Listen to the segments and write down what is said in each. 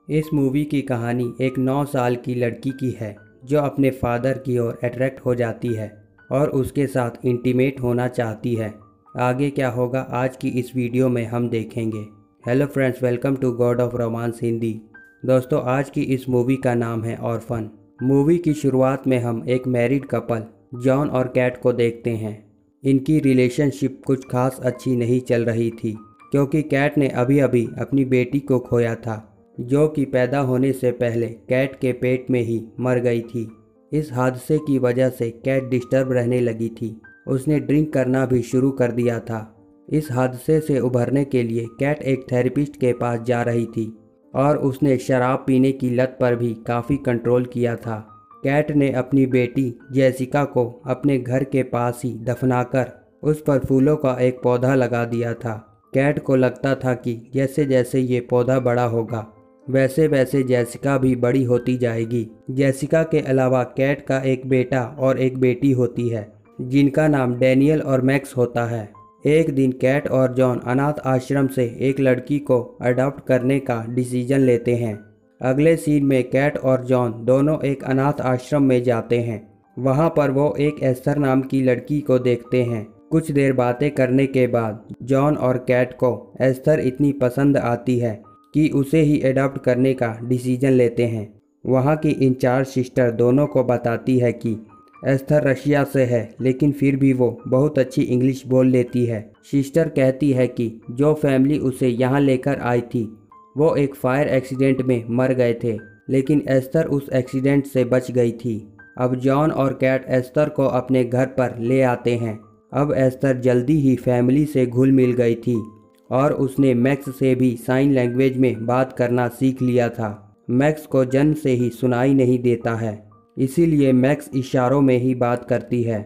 इस मूवी की कहानी एक 9 साल की लड़की की है जो अपने फादर की ओर अट्रैक्ट हो जाती है और उसके साथ इंटीमेट होना चाहती है। आगे क्या होगा आज की इस वीडियो में हम देखेंगे। Hello friends, welcome to god of romance Hindi. दोस्तों, आज की इस मूवी का नाम है ऑर्फन। मूवी की शुरुआत में हम एक मैरिड कपल जॉन और कैट को देखते हैं। इनकी रिलेशनशिप कुछ खास अच्छी नहीं चल रही थी क्योंकि कैट ने अभी अभी अपनी बेटी को खोया था जो कि पैदा होने से पहले कैट के पेट में ही मर गई थी। इस हादसे की वजह से कैट डिस्टर्ब रहने लगी थी। उसने ड्रिंक करना भी शुरू कर दिया था। इस हादसे से उभरने के लिए कैट एक थेरेपिस्ट के पास जा रही थी और उसने शराब पीने की लत पर भी काफ़ी कंट्रोल किया था। कैट ने अपनी बेटी जेसिका को अपने घर के पास ही दफनाकर उस पर फूलों का एक पौधा लगा दिया था। कैट को लगता था कि जैसे जैसे ये पौधा बड़ा होगा वैसे वैसे जेसिका भी बड़ी होती जाएगी। जेसिका के अलावा कैट का एक बेटा और एक बेटी होती है जिनका नाम डैनियल और मैक्स होता है। एक दिन कैट और जॉन अनाथ आश्रम से एक लड़की को अडॉप्ट करने का डिसीजन लेते हैं। अगले सीन में कैट और जॉन दोनों एक अनाथ आश्रम में जाते हैं। वहाँ पर वो एक एस्थर नाम की लड़की को देखते हैं। कुछ देर बातें करने के बाद जॉन और कैट को एस्थर इतनी पसंद आती है कि उसे ही अडॉप्ट करने का डिसीजन लेते हैं। वहाँ की इंचार्ज सिस्टर दोनों को बताती है कि एस्थर रशिया से है लेकिन फिर भी वो बहुत अच्छी इंग्लिश बोल लेती है। सिस्टर कहती है कि जो फैमिली उसे यहाँ लेकर आई थी वो एक फायर एक्सीडेंट में मर गए थे लेकिन एस्थर उस एक्सीडेंट से बच गई थी। अब जॉन और कैट एस्थर को अपने घर पर ले आते हैं। अब एस्थर जल्दी ही फैमिली से घुल मिल गई थी और उसने मैक्स से भी साइन लैंग्वेज में बात करना सीख लिया था। मैक्स को जन्म से ही सुनाई नहीं देता है, इसीलिए मैक्स इशारों में ही बात करती है।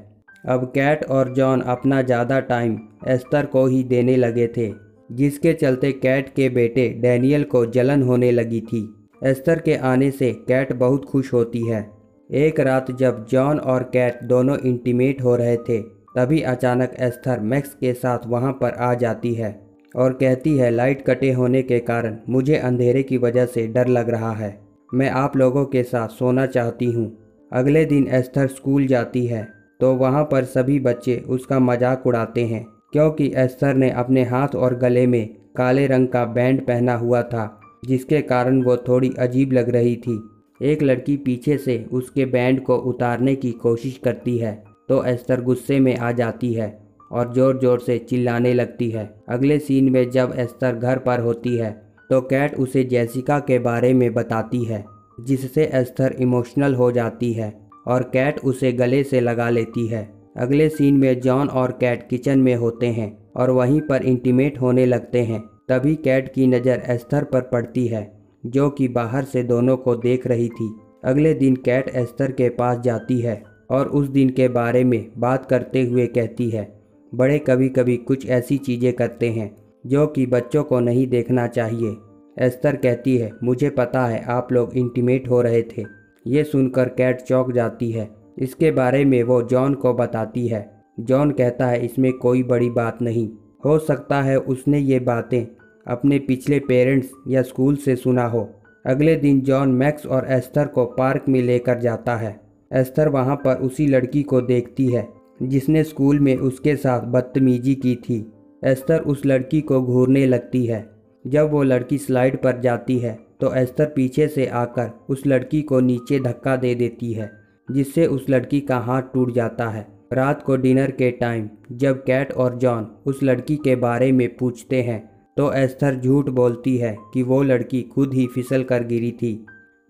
अब कैट और जॉन अपना ज़्यादा टाइम एस्थर को ही देने लगे थे जिसके चलते कैट के बेटे डैनियल को जलन होने लगी थी। एस्थर के आने से कैट बहुत खुश होती है। एक रात जब जॉन और कैट दोनों इंटीमेट हो रहे थे तभी अचानक एस्थर मैक्स के साथ वहाँ पर आ जाती है और कहती है, लाइट कटे होने के कारण मुझे अंधेरे की वजह से डर लग रहा है। मैं आप लोगों के साथ सोना चाहती हूँ। अगले दिन एस्थर स्कूल जाती है तो वहाँ पर सभी बच्चे उसका मजाक उड़ाते हैं क्योंकि एस्थर ने अपने हाथ और गले में काले रंग का बैंड पहना हुआ था जिसके कारण वो थोड़ी अजीब लग रही थी। एक लड़की पीछे से उसके बैंड को उतारने की कोशिश करती है तो एस्थर गुस्से में आ जाती है और ज़ोर ज़ोर से चिल्लाने लगती है। अगले सीन में जब एस्थर घर पर होती है तो कैट उसे जेसिका के बारे में बताती है जिससे एस्थर इमोशनल हो जाती है और कैट उसे गले से लगा लेती है। अगले सीन में जॉन और कैट किचन में होते हैं और वहीं पर इंटीमेट होने लगते हैं। तभी कैट की नज़र एस्थर पर पड़ती है जो कि बाहर से दोनों को देख रही थी। अगले दिन कैट एस्थर के पास जाती है और उस दिन के बारे में बात करते हुए कहती है, बड़े कभी कभी कुछ ऐसी चीज़ें करते हैं जो कि बच्चों को नहीं देखना चाहिए। एस्थर कहती है, मुझे पता है आप लोग इंटीमेट हो रहे थे। ये सुनकर कैट चौंक जाती है। इसके बारे में वो जॉन को बताती है। जॉन कहता है, इसमें कोई बड़ी बात नहीं, हो सकता है उसने ये बातें अपने पिछले पेरेंट्स या स्कूल से सुना हो। अगले दिन जॉन मैक्स और एस्थर को पार्क में लेकर जाता है। एस्थर वहाँ पर उसी लड़की को देखती है जिसने स्कूल में उसके साथ बदतमीजी की थी। एस्थर उस लड़की को घूरने लगती है। जब वो लड़की स्लाइड पर जाती है तो एस्थर पीछे से आकर उस लड़की को नीचे धक्का दे देती है जिससे उस लड़की का हाथ टूट जाता है। रात को डिनर के टाइम जब कैट और जॉन उस लड़की के बारे में पूछते हैं तो एस्थर झूठ बोलती है कि वो लड़की खुद ही फिसल कर गिरी थी।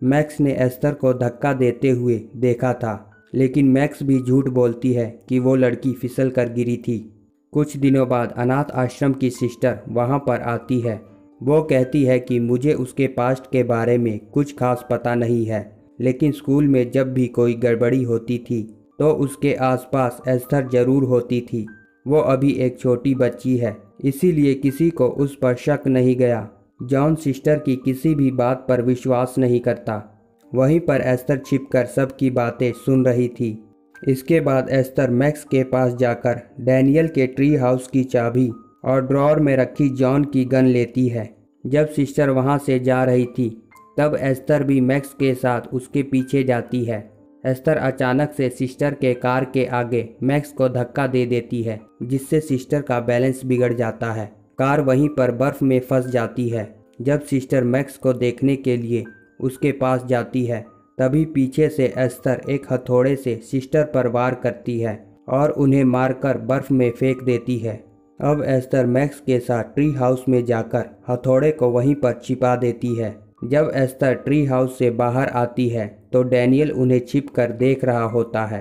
मैक्स ने एस्थर को धक्का देते हुए देखा था लेकिन मैक्स भी झूठ बोलती है कि वो लड़की फिसल कर गिरी थी। कुछ दिनों बाद अनाथ आश्रम की सिस्टर वहाँ पर आती है। वो कहती है कि मुझे उसके पास्ट के बारे में कुछ खास पता नहीं है लेकिन स्कूल में जब भी कोई गड़बड़ी होती थी तो उसके आसपास एस्थर जरूर होती थी। वो अभी एक छोटी बच्ची है इसीलिए किसी को उस पर शक नहीं गया। जॉन सिस्टर की किसी भी बात पर विश्वास नहीं करता। वहीं पर एस्थर छिपकर सबकी बातें सुन रही थी। इसके बाद एस्थर मैक्स के पास जाकर डैनियल के ट्री हाउस की चाबी और ड्रॉअर में रखी जॉन की गन लेती है। जब सिस्टर वहां से जा रही थी तब एस्तर भी मैक्स के साथ उसके पीछे जाती है। एस्तर अचानक से सिस्टर के कार के आगे मैक्स को धक्का दे देती है, जिससे सिस्टर का बैलेंस बिगड़ जाता है। कार वहीं पर बर्फ में फंस जाती है। जब सिस्टर मैक्स को देखने के लिए उसके पास जाती है, तभी पीछे से एस्तर एक हथौड़े से सिस्टर पर वार करती है और उन्हें मारकर बर्फ में फेंक देती है। अब एस्तर मैक्स के साथ ट्री हाउस में जाकर हथौड़े को वहीं पर छिपा देती है। जब एस्तर ट्री हाउस से बाहर आती है तो डैनियल उन्हें छिपकर देख रहा होता है।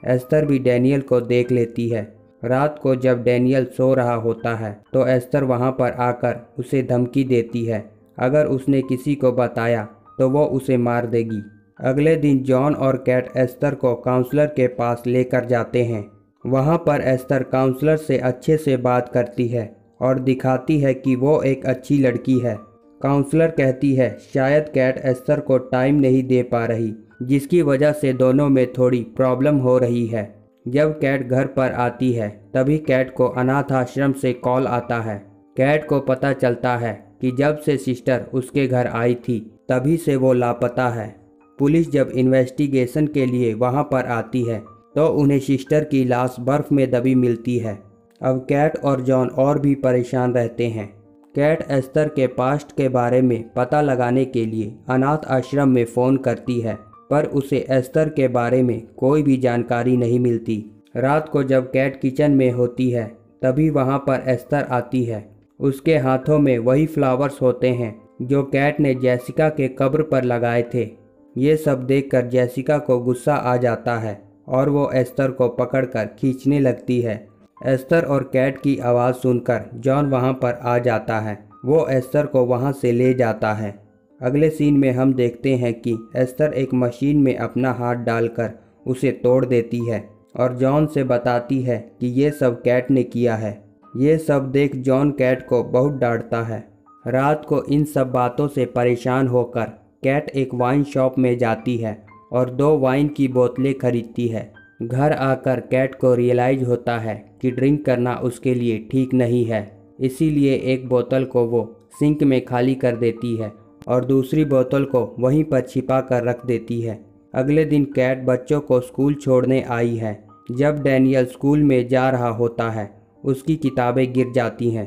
एस्तर भी डैनियल को देख लेती है। रात को जब डैनियल सो रहा होता है तो एस्तर वहां पर आकर उसे धमकी देती है, अगर उसने किसी को बताया तो वो उसे मार देगी। अगले दिन जॉन और कैट एस्तर को काउंसलर के पास लेकर जाते हैं। वहां पर एस्तर काउंसलर से अच्छे से बात करती है और दिखाती है कि वो एक अच्छी लड़की है। काउंसलर कहती है शायद कैट एस्तर को टाइम नहीं दे पा रही, जिसकी वजह से दोनों में थोड़ी प्रॉब्लम हो रही है। जब कैट घर पर आती है तभी कैट को अनाथ आश्रम से कॉल आता है। कैट को पता चलता है कि जब से सिस्टर उसके घर आई थी तभी से वो लापता है। पुलिस जब इन्वेस्टिगेशन के लिए वहां पर आती है तो उन्हें सिस्टर की लाश बर्फ में दबी मिलती है। अब कैट और जॉन और भी परेशान रहते हैं। कैट एस्तर के पास्ट के बारे में पता लगाने के लिए अनाथ आश्रम में फ़ोन करती है, पर उसे एस्तर के बारे में कोई भी जानकारी नहीं मिलती। रात को जब कैट किचन में होती है तभी वहां पर एस्तर आती है। उसके हाथों में वही फ्लावर्स होते हैं जो कैट ने जेसिका के कब्र पर लगाए थे। ये सब देखकर जेसिका को गुस्सा आ जाता है और वो एस्तर को पकड़कर खींचने लगती है। एस्तर और कैट की आवाज़ सुनकर जॉन वहां पर आ जाता है। वो एस्तर को वहां से ले जाता है। अगले सीन में हम देखते हैं कि एस्तर एक मशीन में अपना हाथ डालकर उसे तोड़ देती है और जॉन से बताती है कि ये सब कैट ने किया है। ये सब देख जॉन कैट को बहुत डांटता है। रात को इन सब बातों से परेशान होकर कैट एक वाइन शॉप में जाती है और 2 वाइन की बोतलें खरीदती है। घर आकर कैट को रियलाइज होता है कि ड्रिंक करना उसके लिए ठीक नहीं है, इसीलिए एक बोतल को वो सिंक में खाली कर देती है और दूसरी बोतल को वहीं पर छिपा कर रख देती है। अगले दिन कैट बच्चों को स्कूल छोड़ने आई है। जब डैनियल स्कूल में जा रहा होता है उसकी किताबें गिर जाती हैं।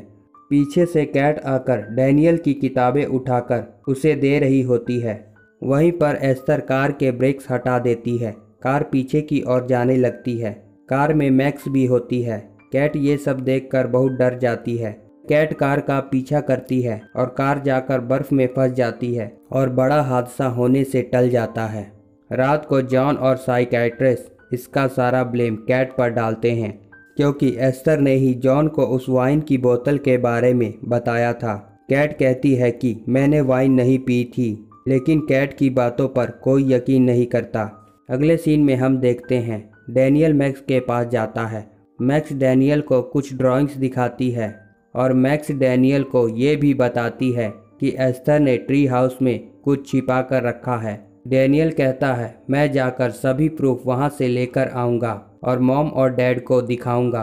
पीछे से कैट आकर डैनियल की किताबें उठाकर उसे दे रही होती है। वहीं पर एस्तर कार के ब्रेक्स हटा देती है। कार पीछे की ओर जाने लगती है। कार में मैक्स भी होती है। कैट ये सब देखकर बहुत डर जाती है। कैट कार का पीछा करती है और कार जाकर बर्फ में फंस जाती है और बड़ा हादसा होने से टल जाता है। रात को जॉन और साइकियाट्रिस्ट इसका सारा ब्लेम कैट पर डालते हैं, क्योंकि एस्तर ने ही जॉन को उस वाइन की बोतल के बारे में बताया था। कैट कहती है कि मैंने वाइन नहीं पी थी, लेकिन कैट की बातों पर कोई यकीन नहीं करता। अगले सीन में हम देखते हैं डैनियल मैक्स के पास जाता है। मैक्स डैनियल को कुछ ड्राइंग्स दिखाती है और मैक्स डैनियल को ये भी बताती है कि एस्तर ने ट्री हाउस में कुछ छिपा कर रखा है। डैनियल कहता है मैं जाकर सभी प्रूफ वहाँ से लेकर आऊँगा और मॉम और डैड को दिखाऊँगा।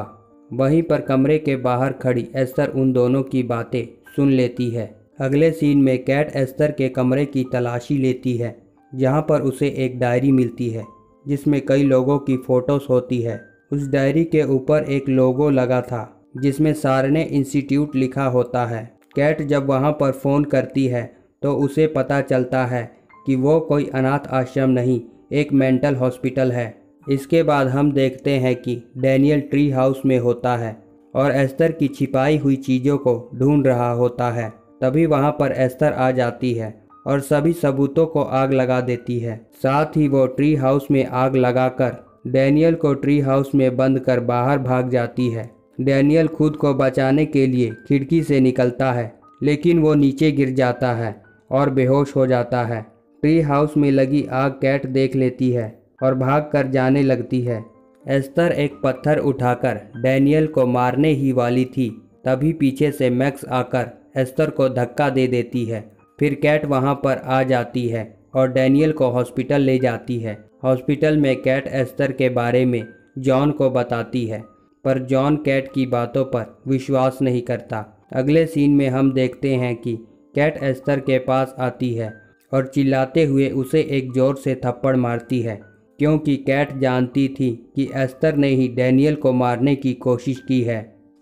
वहीं पर कमरे के बाहर खड़ी एस्तर उन दोनों की बातें सुन लेती है। अगले सीन में कैट एस्तर के कमरे की तलाशी लेती है, जहाँ पर उसे एक डायरी मिलती है जिसमें कई लोगों की फ़ोटोज़ होती है। उस डायरी के ऊपर एक लोगो लगा था जिसमें सारने इंस्टीट्यूट लिखा होता है। कैट जब वहाँ पर फ़ोन करती है तो उसे पता चलता है कि वो कोई अनाथ आश्रम नहीं, एक मेंटल हॉस्पिटल है। इसके बाद हम देखते हैं कि डैनियल ट्री हाउस में होता है और एस्तर की छिपाई हुई चीज़ों को ढूंढ रहा होता है। तभी वहाँ पर एस्तर आ जाती है और सभी सबूतों को आग लगा देती है। साथ ही वो ट्री हाउस में आग लगाकर डैनियल को ट्री हाउस में बंद कर बाहर भाग जाती है। डैनियल खुद को बचाने के लिए खिड़की से निकलता है, लेकिन वो नीचे गिर जाता है और बेहोश हो जाता है। ट्री हाउस में लगी आग कैट देख लेती है और भाग कर जाने लगती है। एस्तर एक पत्थर उठाकर डैनियल को मारने ही वाली थी, तभी पीछे से मैक्स आकर एस्तर को धक्का दे देती है। फिर कैट वहां पर आ जाती है और डैनियल को हॉस्पिटल ले जाती है। हॉस्पिटल में कैट एस्तर के बारे में जॉन को बताती है, पर जॉन कैट की बातों पर विश्वास नहीं करता। अगले सीन में हम देखते हैं कि कैट एस्तर के पास आती है और चिल्लाते हुए उसे एक जोर से थप्पड़ मारती है, क्योंकि कैट जानती थी कि एस्तर ने ही डैनियल को मारने की कोशिश की है।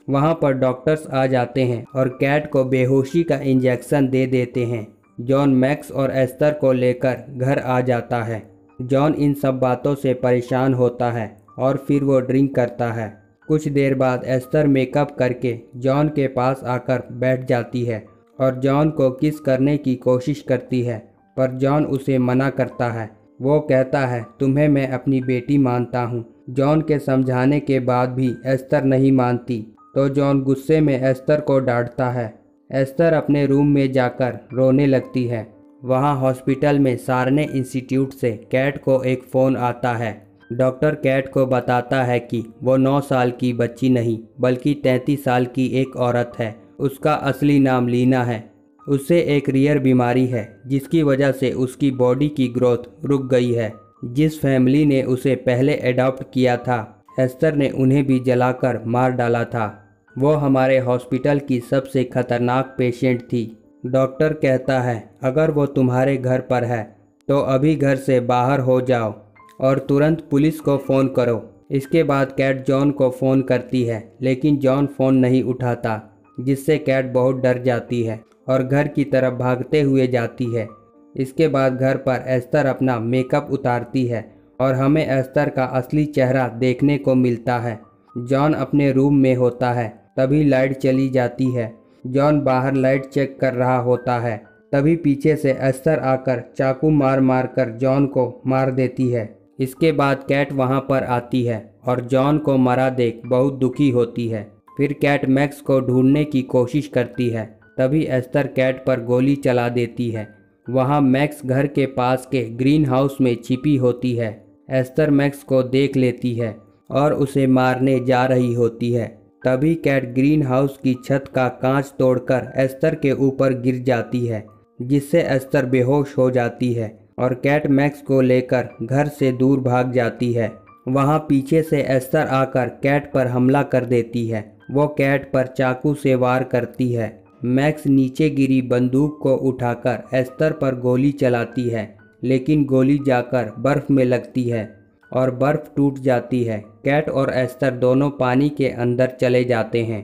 वहाँ पर डॉक्टर्स आ जाते हैं और कैट को बेहोशी का इंजेक्शन दे देते हैं। जॉन मैक्स और एस्तर को लेकर घर आ जाता है। जॉन इन सब बातों से परेशान होता है और फिर वो ड्रिंक करता है। कुछ देर बाद एस्तर मेकअप करके जॉन के पास आकर बैठ जाती है और जॉन को किस करने की कोशिश करती है, पर जॉन उसे मना करता है। वो कहता है, तुम्हें मैं अपनी बेटी मानता हूँ। जॉन के समझाने के बाद भी एस्तर नहीं मानती, तो जॉन गुस्से में एस्तर को डांटता है। एस्तर अपने रूम में जाकर रोने लगती है। वहाँ हॉस्पिटल में सारने इंस्टीट्यूट से कैट को एक फ़ोन आता है। डॉक्टर कैट को बताता है कि वो 9 साल की बच्ची नहीं बल्कि 33 साल की एक औरत है। उसका असली नाम लीना है। उसे एक रेयर बीमारी है जिसकी वजह से उसकी बॉडी की ग्रोथ रुक गई है। जिस फैमिली ने उसे पहले अडॉप्ट किया था, एस्तर ने उन्हें भी जलाकर मार डाला था। वो हमारे हॉस्पिटल की सबसे खतरनाक पेशेंट थी। डॉक्टर कहता है, अगर वो तुम्हारे घर पर है तो अभी घर से बाहर हो जाओ और तुरंत पुलिस को फ़ोन करो। इसके बाद कैट जॉन को फ़ोन करती है, लेकिन जॉन फ़ोन नहीं उठाता, जिससे कैट बहुत डर जाती है और घर की तरफ भागते हुए जाती है। इसके बाद घर पर एस्तर अपना मेकअप उतारती है और हमें एस्तर का असली चेहरा देखने को मिलता है। जॉन अपने रूम में होता है, तभी लाइट चली जाती है। जॉन बाहर लाइट चेक कर रहा होता है, तभी पीछे से एस्तर आकर चाकू मार मार कर जॉन को मार देती है। इसके बाद कैट वहां पर आती है और जॉन को मरा देख बहुत दुखी होती है। फिर कैट मैक्स को ढूंढने की कोशिश करती है, तभी एस्तर कैट पर गोली चला देती है। वहां मैक्स घर के पास के ग्रीन हाउस में छिपी होती है। एस्तर मैक्स को देख लेती है और उसे मारने जा रही होती है। तभी कैट ग्रीन हाउस की छत का कांच तोड़कर एस्तर के ऊपर गिर जाती है, जिससे एस्तर बेहोश हो जाती है और कैट मैक्स को लेकर घर से दूर भाग जाती है। वहां पीछे से एस्तर आकर कैट पर हमला कर देती है। वो कैट पर चाकू से वार करती है। मैक्स नीचे गिरी बंदूक को उठाकर एस्तर पर गोली चलाती है, लेकिन गोली जाकर बर्फ में लगती है और बर्फ टूट जाती है। कैट और एस्तर दोनों पानी के अंदर चले जाते हैं।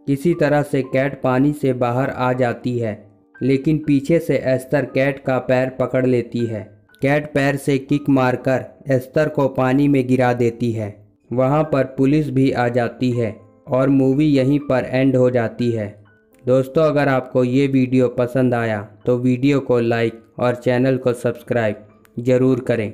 किसी तरह से कैट पानी से बाहर आ जाती है, लेकिन पीछे से एस्तर कैट का पैर पकड़ लेती है। कैट पैर से किक मारकर एस्तर को पानी में गिरा देती है। वहां पर पुलिस भी आ जाती है और मूवी यहीं पर एंड हो जाती है। दोस्तों, अगर आपको ये वीडियो पसंद आया तो वीडियो को लाइक और चैनल को सब्सक्राइब ज़रूर करें।